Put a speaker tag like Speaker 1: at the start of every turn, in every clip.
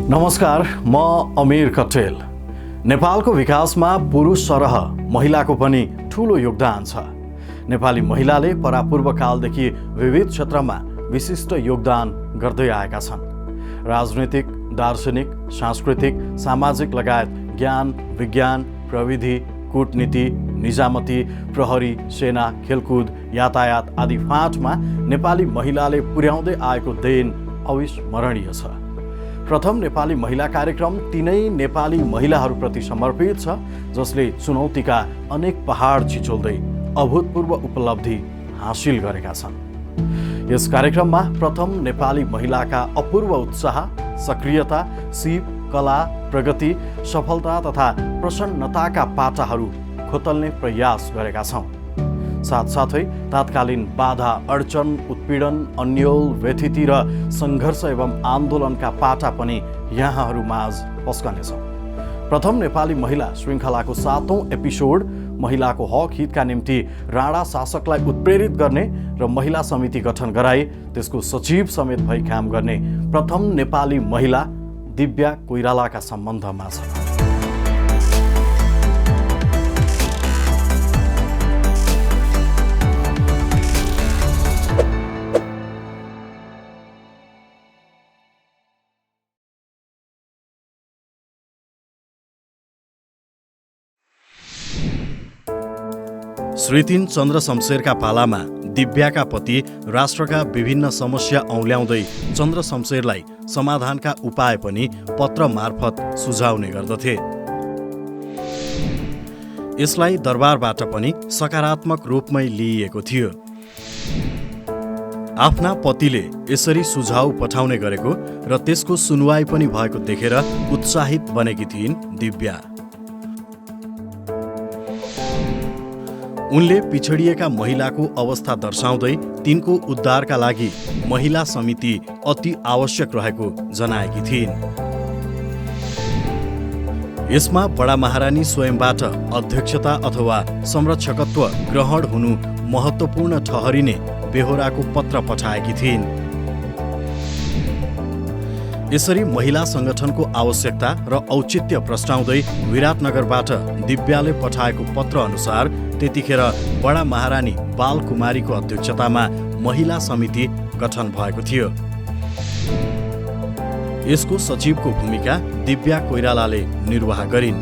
Speaker 1: नमस्कार, म अमीर कटेल। नेपालको विकासमा पुरुष सरह महिलाको पनि ठूलो योगदान छ। नेपाली महिलाले परापूर्व कालदेखि विविध क्षेत्रमा विशिष्ट योगदान गर्दै आएका छन्। राजनीतिक, दार्शनिक, सांस्कृतिक, सामाजिक लगायत ज्ञान, विज्ञान, प्रविधि, कूटनीति, निजामती, प्रहरी, सेना, खेलकुद, यातायात आदि फाँटमा नेपाली महिलाले पुर्याउँदै आएको देन अविस्मरणीय छ। प्रथम नेपाली महिला कार्यक्रम तिनै नेपाली महिलाहरूप्रति समर्पित छ, जसले चुनौतीका अनेक पहाड छिचोल्दै अभूतपूर्व उपलब्धि हासिल गरेका छन्। यस कार्यक्रममा प्रथम नेपाली महिलाका अपूर्व उत्साह, सक्रियता, सिप, कला, प्रगति, सफलता तथा प्रसन्नताका पाटाहरू खोतल्ने प्रयास गरेका छौँ। साथसाथै तात्कालीन बाधा, अडचन, उत्पीडन, अन्यल, व्यथिति र सङ्घर्ष एवं आन्दोलनका पाटा पनि यहाँहरूमाझ पस्कनेछौँ। प्रथम नेपाली महिला श्रृङ्खलाको 7औं एपिसोड महिलाको हक हितका निम्ति राणा शासकलाई उत्प्रेरित गर्ने र महिला समिति गठन गराई त्यसको सचिव समेत भई काम गर्ने प्रथम नेपाली महिला दिव्या कोइरालाका सम्बन्धमा छ। श्री 3 चन्द्र शमशेरका पालामा दिव्याका पति राष्ट्रका विभिन्न समस्या औल्याउँदै चन्द्र शमशेरलाई समाधानका उपाय पनि पत्र मार्फत सुझाउने गर्दथे। यसलाई दरबारबाट पनि सकारात्मक रूपमै लिइएको थियो। आफ्ना पतिले यसरी सुझाव पठाउने गरेको र त्यसको सुनवाई पनि भएको देखेर उत्साहित बनेकी थिइन् दिव्या। उनले पिछडिएका महिलाको अवस्था दर्शाउँदै तिनको उद्धारका लागि महिला समिति अति आवश्यक रहेको जनाएकी थिइन्। यसमा बडा महारानी स्वयंबाट अध्यक्षता अथवा संरक्षकत्व ग्रहण हुनु महत्त्वपूर्ण ठहरिने बेहोराको पत्र पठाएकी थिइन्। यसरी महिला सङ्गठनको आवश्यकता र औचित्य प्रस्ताउँदै विराटनगरबाट दिव्याले पठाएको पत्र अनुसार त्यतिखेर बडा महारानी बालकुमारीको अध्यक्षतामा महिला समिति गठन भएको थियो। यसको सचिवको भूमिका दिव्या कोइरालाले निर्वाह गरिन्।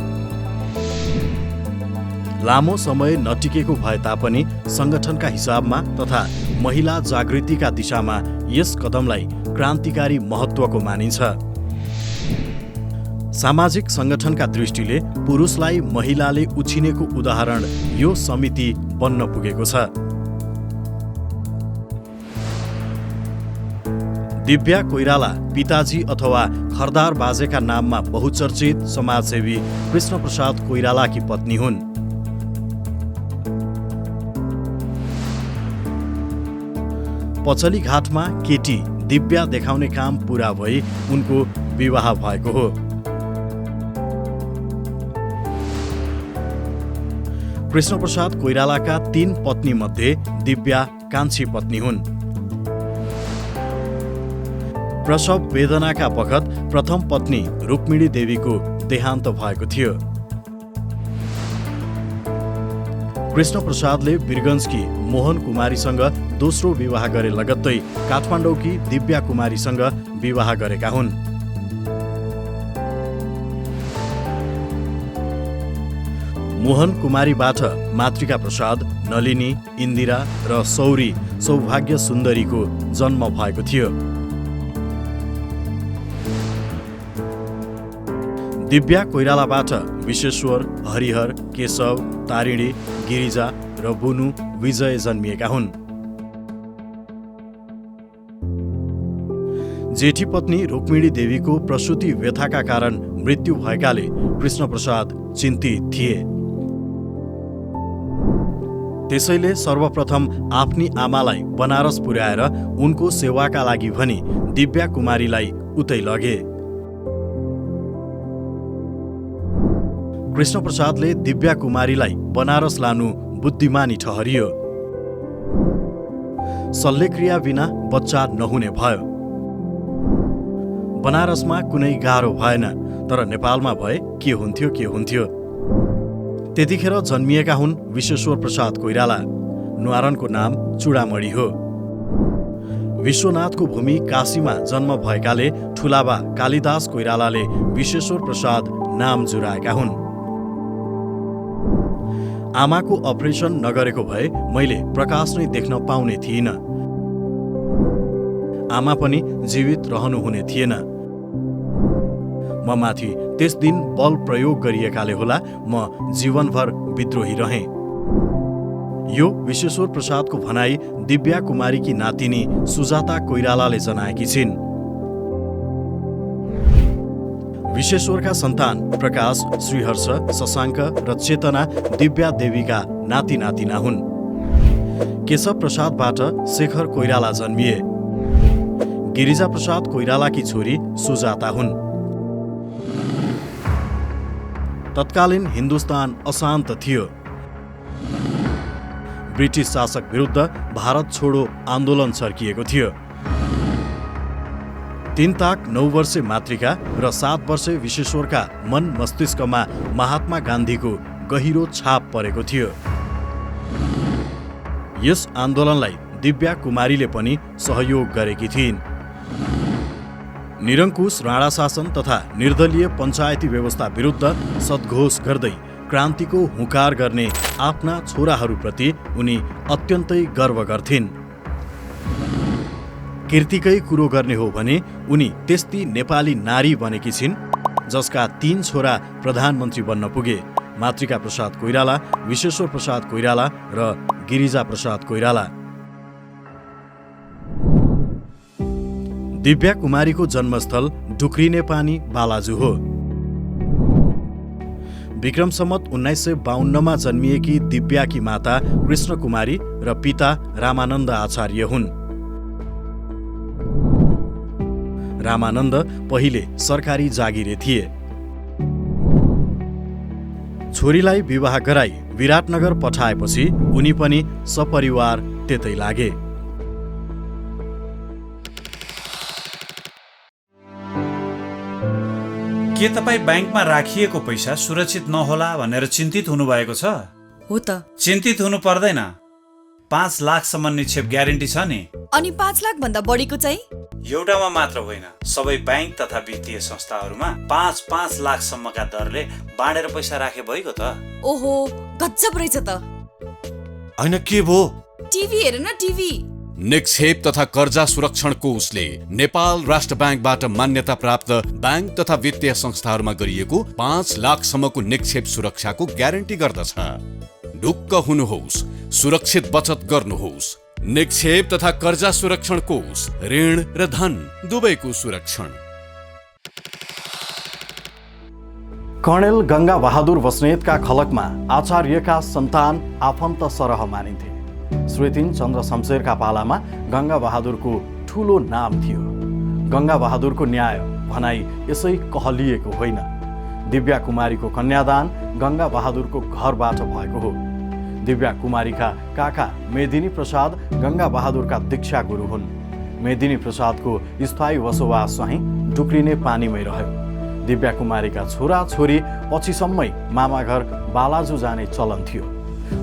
Speaker 1: लामो समय नटिकेको भए तापनि सङ्गठनका हिसाबमा तथा महिला जागृतिका दिशामा यस कदमलाई क्रान्तिकारी महत्त्वको मानिन्छ। सामाजिक सङ्गठनका दृष्टिले पुरुषलाई महिलाले उछिनेको उदाहरण यो समिति बन्न पुगेको छ। दिव्या कोइराला पिताजी अथवा खरदार बाजेका नाममा बहुचर्चित समाजसेवी कृष्णप्रसाद कोइरालाकी पत्नी हुन्। पछली घाटमा केटी दिव्या देखाउने काम पूरा भई उनको विवाह भएको हो। कृष्णप्रसाद कोइरालाका 3 पत्नी मध्ये दिव्या कान्छी पत्नी हुन्। प्रसव वेदनाका बखत प्रथम पत्नी रुक्मिणी देवीको देहान्त भएको थियो। कृष्णप्रसादले वीरगञ्जकी मोहन कुमारीसँग दोस्रो विवाह गरे लगत्तै काठमाडौँकी दिव्या कुमारीसँग विवाह गरेका हुन्। मोहन कुमारीबाट मातृका प्रसाद, नलिनी, इन्दिरा र सौरी सौभाग्य सुन्दरीको जन्म भएको थियो। दिव्या कोइरालाबाट विश्वेश्वर, हरिहर, केशव, तारिणी, गिरिजा र बुनु विजय जन्मिएका हुन्। जेठी पत्नी रुक्मिणी देवीको प्रसूति व्यथाका कारण मृत्यु भएकाले कृष्णप्रसाद चिन्तित थिए। त्यसैले सर्वप्रथम आफ्नी आमालाई बनारस पुर्याएर उनको सेवाका लागि भनी दिव्या कुमारीलाई उतै लगे। कृष्णप्रसादले दिव्या कुमारीलाई बनारस लानु बुद्धिमानी ठहरियो। शल्यक्रिया बिना बच्चा नहुने भयो। बनारसमा कुनै गाह्रो भएन, तर नेपालमा भए के हुन्थ्यो। त्यतिखेर जन्मिएका हुन् विश्वेश्वर प्रसाद कोइराला। न्वारानको नाम चूडामणि हो। विश्वनाथको भूमि काशीमा जन्म भएकाले ठुलाबा कालिदास कोइरालाले विश्वेश्वर प्रसाद नाम जुराएका हुन्। आमाको अपरेसन नगरेको भए मैले प्रकाश नै देख्न पाउने थिइनँ। आमा पनि जीवित रहनुहुने थिएन। म माथि त्यस दिन बल प्रयोग गरिएकाले होला म जीवनभर विद्रोही रहेँ। यो विश्वेश्वर प्रसादको भनाई दिव्या कुमारीकी नातिनी सुजाता कोइरालाले जनाएकी छिन्। विश्वेश्वरका सन्तान प्रकाश, श्रीहर्ष, शशाङ्क र चेतना दिव्या देवीका नाति नातिना हुन्। केशव प्रसादबाट शेखर कोइराला जन्मिए। गिरिजा प्रसाद कोइरालाकी छोरी सुजाता हुन्। तत्कालीन हिन्दुस्तान अशान्त थियो। ब्रिटिस शासक विरुद्ध भारत छोडो आन्दोलन सर्किएको थियो। 3 ताक 9 वर्षे मातृका र 7 वर्षे विश्वेश्वरका मन मस्तिष्कमा महात्मा गान्धीको गहिरो छाप परेको थियो। यस आन्दोलनलाई दिव्या कुमारीले पनि सहयोग गरेकी थिइन्। निरङ्कुश राणा शासन तथा निर्दलीय पञ्चायती व्यवस्था विरुद्ध सद्घोष गर्दै क्रान्तिको हुँकार गर्ने आफ्ना छोराहरूप्रति उनी अत्यन्तै गर्व गर्थिन्। कीर्तिकै कुरो गर्ने हो भने उनी त्यस्ती नेपाली नारी बनेकी छिन् जसका 3 छोरा प्रधानमन्त्री बन्न पुगे। मातृका प्रसाद कोइराला, विश्वेश्वर प्रसाद कोइराला र गिरिजा प्रसाद कोइराला। दिव्या कुमारीको जन्मस्थल ढुक्रिने पानी बालाजु हो। विक्रम सम्वत 1952 जन्मिएकी दिव्याकी माता कृष्ण कुमारी र पिता रामानन्द आचार्य हुन्। रामानन्द पहिले सरकारी जागिरे थिए। छोरीलाई विवाह गराई विराटनगर पठाएपछि उनी पनि सपरिवार त्यतै लागे।
Speaker 2: के तपाईँ ब्याङ्कमा राखिएको पैसा सुरक्षित नहोला भनेर चिन्तित हुनुभएको छ?
Speaker 3: हो त।
Speaker 2: चिन्तित हुनु पर्दैन। 5 लाखसम्म निक्षेप ग्यारेन्टी छ नि।
Speaker 3: अनि 5 लाख भन्दा बढीको चाहिँ?
Speaker 2: एउटामा मात्र होइन, सबै ब्याङ्क तथा वित्तीय संस्थाहरूमा 5-5 लाखसम्मका दरले बाँडेर पैसा राखे भइगयो त।
Speaker 3: ओहो, गजब रहेछ त।
Speaker 2: होइन के भो?
Speaker 3: टिभी हेर न, टिभी।
Speaker 4: निक्षेप तथा कर्जा सुरक्षण कोषले नेपाल राष्ट्र ब्याङ्कबाट मान्यता प्राप्त ब्याङ्क तथा वित्तीय संस्थाहरूमा गरिएको 5 लाखसम्मको निक्षेप सुरक्षाको ग्यारेन्टी गर्दछ। ढुक्क हुनुहोस्, सुरक्षित बचत गर्नुहोस्। निक्षेप तथा कर्जा सुरक्षण कोष, ऋण र धन दुवैको सुरक्षण।
Speaker 1: कर्णेल गंगा बहादुर बस्नेतका खलकमा आचार्यका सन्तान आफन्त सरह मानिन्थे। श्री 3 चन्द्र शमशेरका पालामा गंगा बहादुरको ठूलो नाम थियो। गंगा बहादुरको न्याय भनाई यसै कहलिएको होइन। दिव्या कुमारीको कन्यादान गंगा बहादुरको घरबाट भएको हो। दिव्या कुमारीका काका मेदिनी प्रसाद गंगा बहादुरका दीक्षा गुरु हुन्। मेदिनी प्रसादको स्थायी बसोबास चाहिँ ढुक्रिने पानीमै रह्यो। दिव्या कुमारीका छोरा छोरी पछिसम्मै मामाघर बालाजु जाने चलन थियो।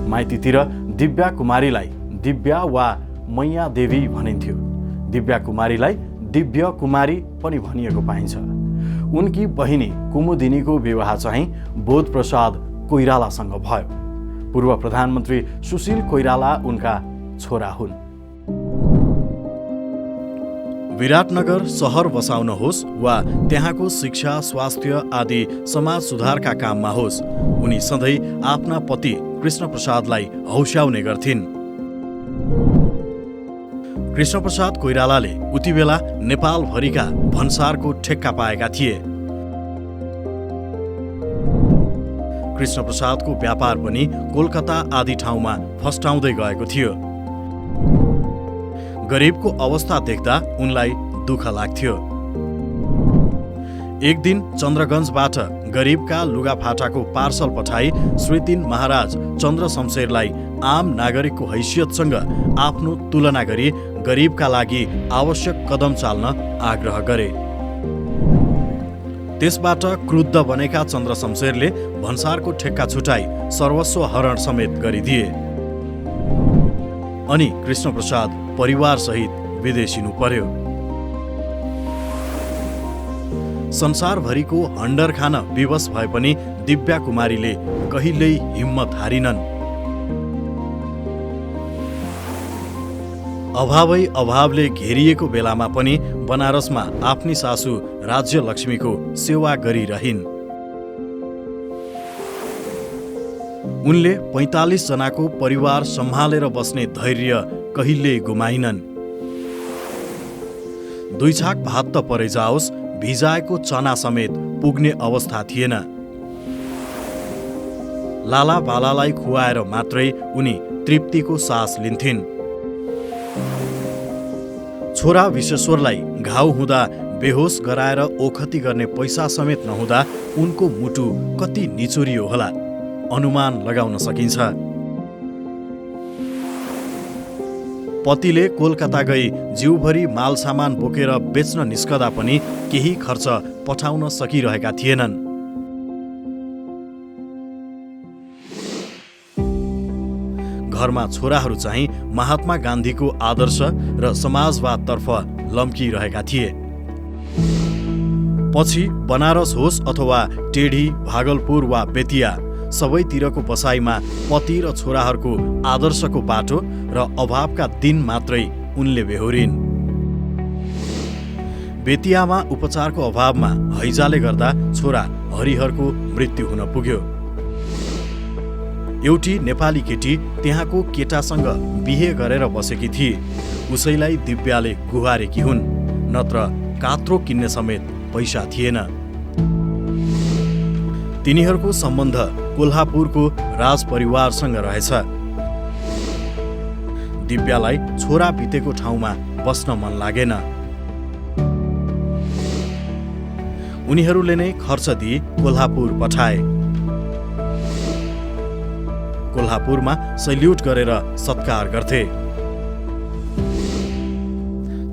Speaker 1: माइतीतिर दिव्या कुमारीलाई दिव्या वा मैया देवी भनिन्थ्यो। दिव्या कुमारीलाई दिव्य कुमारी पनि भनिएको पाइन्छ। उनकी बहिनी कुमुदिनीको विवाह चाहिँ बोध प्रसाद कोइरालासँग भयो। पूर्व प्रधानमन्त्री सुशील कोइराला उनका छोरा हुन्। विराटनगर सहर बसाउन होस् वा त्यहाँको शिक्षा, स्वास्थ्य आदि समाज सुधारका काममा होस्, उनी सधैँ आफ्ना पति कृष्ण प्रसादलाई हौस्याउने गर्थिन्। कृष्ण प्रसाद कोइरालाले उति बेला नेपालभरिका भन्सारको ठेक्का पाएका थिए। कृष्ण प्रसादको व्यापार पनि कोलकाता आदि ठाउँमा फस्टाउँदै गएको थियो। गरिबको अवस्था देख्दा उनलाई दुःख लाग्थ्यो। एक दिन चन्द्रगञ्जबाट गरिबका लुगाफाटाको पार्सल पठाई श्री 3 महाराज चन्द्र शमशेरलाई आम नागरिकको हैसियतसँग आफ्नो तुलना गरी गरिबका लागि आवश्यक कदम चाल्न आग्रह गरे। त्यसबाट क्रुद्ध बनेका चन्द्र शमशेरले भन्सारको ठेक्का छुटाई सर्वस्व हरण समेत गरिदिए अनि कृष्णप्रसाद परिवारसहित विदेशिनु पर्यो। संसारभरिको हन्डर खान विवश भए पनि दिव्या कुमारीले कहिल्यै हिम्मत हारिनन्। अभावै अभावले घेरिएको बेलामा पनि बनारसमा आफ्नी सासू राज्यलक्ष्मीको सेवा गरिरहिन्। उनले 45 जनाको परिवार सम्हालेर बस्ने धैर्य कहिल्यै गुमाइनन्। 2 छाक भात त परै जाओस्, भिजाएको चना समेत पुग्ने अवस्था थिएन। लाला बालालाई खुवाएर मात्रै उनी तृप्तिको सास लिन्थिन्। छोरा विश्वेश्वरलाई घाउ हुँदा बेहोस गराएर ओखती गर्ने पैसा समेत नहुँदा उनको मुटु कति निचोरियो होला, अनुमान लगाउन सकिन्छ। पतिले कोलकाता गई जिउभरि माल सामान बोकेर बेच्न निस्कदा पनि केही खर्च पठाउन सकिरहेका थिएनन्। घरमा छोराहरू चाहिँ महात्मा गान्धीको आदर्श र समाजवादतर्फ लम्किरहेका थिए। पछि बनारस होस् अथवा टेढी, भागलपुर वा बेतिया, सबैतिरको बसाइमा पति र छोराहरूको आदर्शको बाटो र अभावका दिन मात्रै उनले बेहोरिन्। बेतियामा उपचारको अभावमा हैजाले गर्दा छोरा हरिहरको मृत्यु हुन पुग्यो। एउटी नेपाली केटी त्यहाँको केटासँग बिहे गरेर बसेकी थिए। उसैलाई दिव्याले गुहारेकी हुन्, नत्र कात्रो किन्ने समेत पैसा थिएन। तिनीहरूको सम्बन्ध कोल्हापुरको राजपरिवारसँग रहेछ। दिव्यालाई छोरा बितेको ठाउँमा बस्न मन लागेन। उनीहरूले नै खर्च दिई कोल्हापुर पठाए। कोल्हापुरमा सैल्युट गरेर सत्कार गर्थे।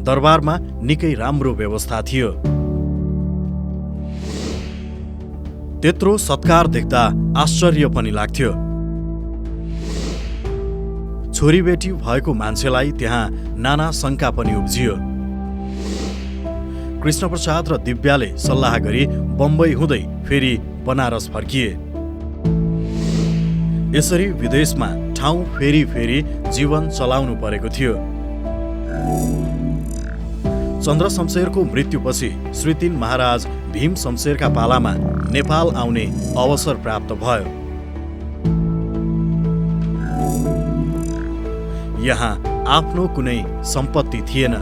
Speaker 1: दरबारमा निकै राम्रो व्यवस्था थियो। त्यत्रो सत्कार देख्दा आश्चर्य पनि लाग्थ्यो। छोरीबेटी भएको मान्छेलाई त्यहाँ नाना शङ्का पनि उब्जियो। कृष्णप्रसाद र दिव्याले सल्लाह गरी बम्बई हुँदै फेरि बनारस फर्किए। यसरी विदेशमा ठाउँ फेरि फेरि जीवन चलाउनु परेको थियो। चन्द्र शमशेरको मृत्युपछि श्री 3 महाराज भीम शमशेरका पालामा नेपाल आउने अवसर प्राप्त भयो। यहाँ आफ्नो कुनै सम्पत्ति थिएन।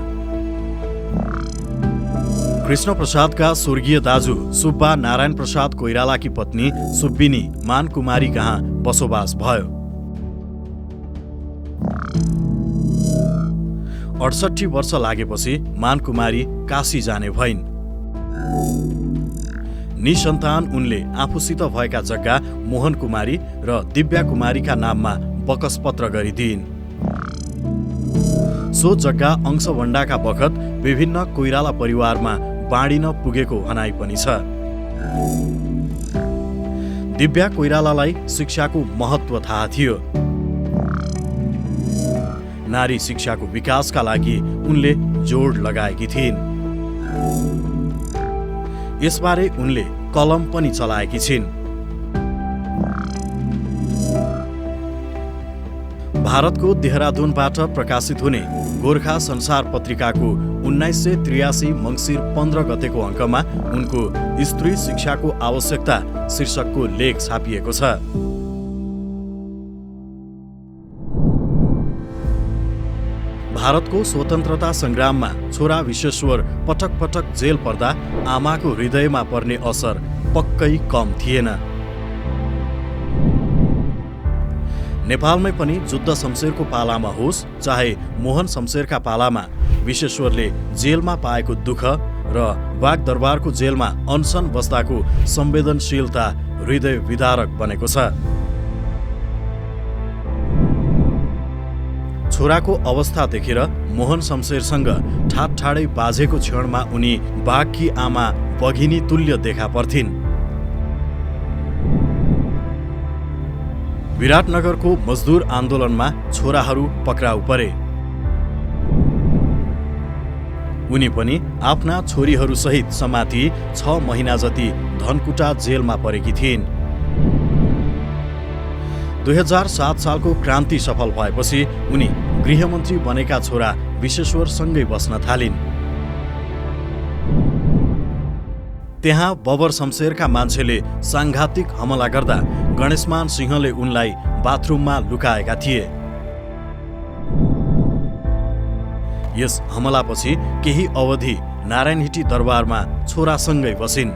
Speaker 1: कृष्णप्रसादका स्वर्गीय दाजु सुब्बा नारायण प्रसाद कोइरालाकी पत्नी सुब्बिनी मानकुमारी कहाँ बसोबास भयो। 68 वर्ष लागेपछि मानकुमारी काशी जाने भइन्। निसन्तान उनले आफूसित भएका जग्गा मोहन कुमारी र दिव्या कुमारीका नाममा बकसपत्र गरिदिइन्। सो जग्गा अंशवण्डाका बखत विभिन्न कोइराला परिवारमा बाँडिन पुगेको भनाइ पनि छ। दिव्या कोइरालालाई शिक्षाको महत्त्व थाहा थियो। नारी शिक्षाको विकासका लागि उनले जोड लगाएकी थिइन्। यसबारे उनले कलम पनि चलाएकी छिन्। भारतको देहरादूनबाट प्रकाशित हुने गोर्खा संसार पत्रिकाको 1983 मङ्सिर 15 गतेको अङ्कमा उनको स्त्री शिक्षाको आवश्यकता शीर्षकको लेख छापिएको छ। भारतको स्वतन्त्रता संग्राममा छोरा विश्वेश्वर पटक पटक जेल पर्दा आमाको हृदयमा पर्ने असर पक्कै कम थिएन। नेपालमै पनि जुद्ध शमशेरको पालामा होस् चाहे मोहन शमशेरका पालामा विश्वेश्वरले जेलमा पाएको दुःख र बागदरबारको जेलमा अनसन बस्दाको संवेदनशीलता हृदय विदारक बनेको छ। छोराको अवस्था देखेर मोहन शमशेरसँग ठाडै बाजेको क्षणमा उनी बाघकी आमा बघिनी तुल्य देखा पर्थिन्। विराटनगरको मजदुर आन्दोलनमा छोराहरू पक्राउ परे। उनी पनि आफ्ना छोरीहरूसहित समाती 6 महिना जति धनकुटा जेलमा परेकी थिइन्। 2007 सालको क्रान्ति सफल भएपछि उनी गृहमन्त्री बनेका छोरा विश्वेश्वरसँगै बस्न थालिन्। त्यहाँ बबर शमशेरका मान्छेले सांघातिक हमला गर्दा गणेशमान सिंहले उनलाई बाथरुममा लुकाएका थिए। यस हमलापछि केही अवधि नारायणहिटी दरबारमा छोरासँगै बसिन्।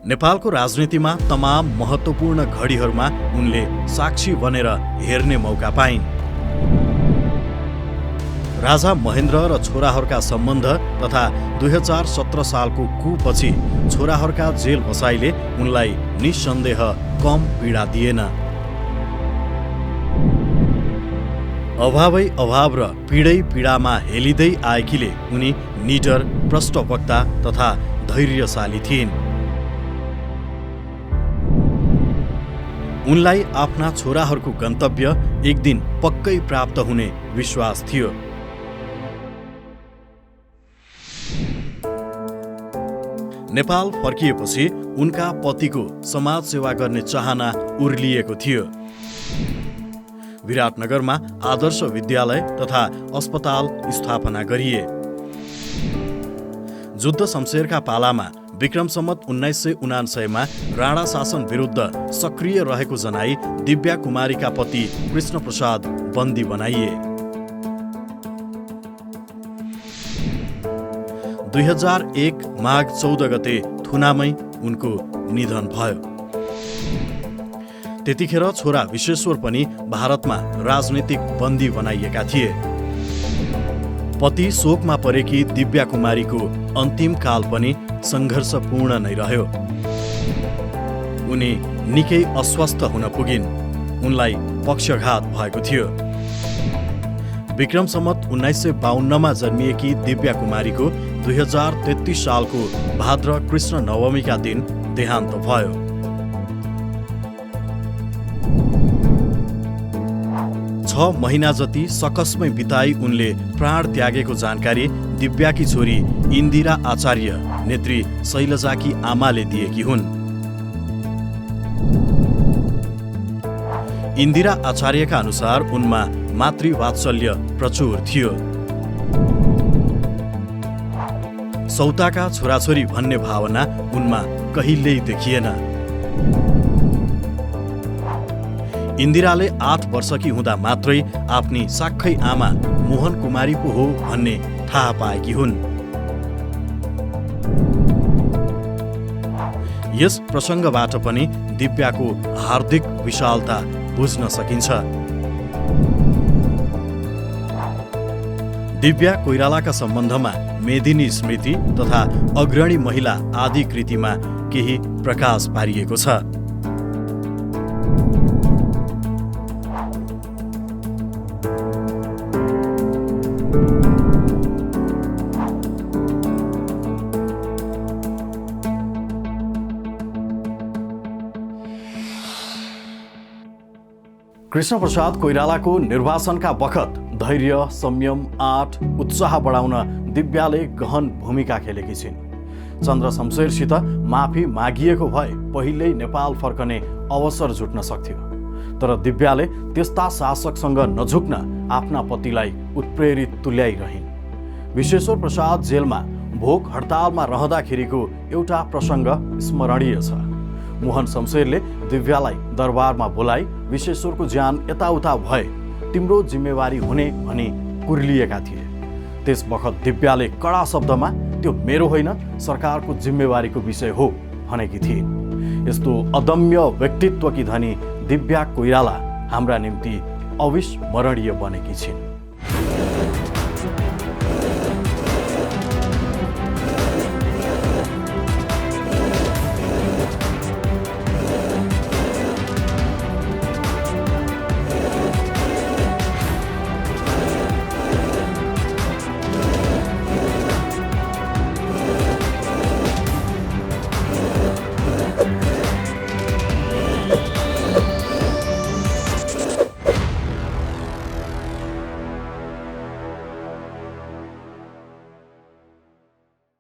Speaker 1: नेपालको राजनीतिमा तमाम महत्त्वपूर्ण घडीहरूमा उनले साक्षी बनेर हेर्ने मौका पाइन्। राजा महेन्द्र र छोराहरूका सम्बन्ध तथा 2017 सालको कुपछि छोराहरूका जेल बसाइले उनलाई निस्सन्देह कम पीडा दिएन। अभावै अभाव र पीडै पीडामा हेलिँदै आएकीले उनी निडर, प्रष्टवक्ता तथा धैर्यशाली थिइन्। उनलाई आफ्ना छोराहरूको गन्तव्य एक दिन पक्कै प्राप्त हुने विश्वास थियो। नेपाल फर्किएपछि उनका पतिको समाज सेवा गर्ने चाहना उर्लिएको थियो। विराटनगरमा आदर्श विद्यालय तथा अस्पताल स्थापना गरिए। जुद्ध शमशेरका पालामा विक्रम सम्वत 1979 मा राणा शासन विरुद्ध सक्रिय रहेको जनाई दिव्या कुमारीका पति कृष्ण प्रसाद बन्दी बनाइए। 2001 माघ 14 गते थुनामै उनको निधन भयो। त्यतिखेर छोरा विश्वेश्वर पनि भारतमा राजनीतिक बन्दी बनाइएका थिए। पति शोकमा परेकी दिव्या कुमारीको अन्तिम काल पनि सङ्घर्षपूर्ण नै रह्यो। उनी निकै अस्वस्थ हुन पुगिन्। उनलाई पक्षघात भएको थियो। विक्रम सम्वत 1952 मा जन्मिएकी दिव्या कुमारीको 2033 सालको भाद्र कृष्ण नवमीका दिन देहान्त भयो। छ महिना जति सकसमै बिताई उनले प्राण त्यागेको जानकारी दिव्याकी छोरी इन्दिरा आचार्य नेत्री शैलजाकी आमाले दिएकी हुन्। इन्दिरा आचार्यका अनुसार उनमा मातृवात्सल्य प्रचुर थियो। सौताका छोराछोरी भन्ने भावना उनमा कहिल्यै देखिएन। इन्दिराले 8 वर्षकी हुँदा मात्रै आफ्नी साक्खै आमा मोहन कुमारी पो हो भन्ने थाहा पाएकी हुन्। यस प्रसङ्गबाट पनि दिव्याको हार्दिक विशालता बुझ्न सकिन्छ। दिव्या कोइरालाका सम्बन्धमा मेदिनी स्मृति तथा अग्रणी महिला आदि कृतिमा केही प्रकाश पारिएको छ। कृष्ण प्रसाद कोइरालाको निर्वाचनका बखत धैर्य, संयम, आँट, उत्साह बढाउन दिव्याले गहन भूमिका खेलेकी छिन्। चन्द्र शमशेरसित माफी मागिएको भए पहिल्यै नेपाल फर्कने अवसर जुट्न सक्थ्यो। तर दिव्याले त्यस्ता शासकसँग नझुक्न आफ्ना पतिलाई उत्प्रेरित तुल्याइरहिन्। विश्वेश्वर प्रसाद जेलमा भोक हडतालमा रहँदाखेरिको एउटा प्रसङ्ग स्मरणीय छ। मोहन शमशेरले दिव्यालाई दरबारमा बोलाई विश्वेश्वरको ज्यान यताउता भए तिम्रो जिम्मेवारी हुने भनी कुर्लिएका थिए। त्यस बखत दिव्याले कडा शब्दमा त्यो मेरो होइन, सरकारको जिम्मेवारीको विषय हो भनेकी थिइन्। यस्तो अदम्य व्यक्तित्वकी धनी दिव्या कोइराला हाम्रा निम्ति अविस्मरणीय बनेकी छिन्।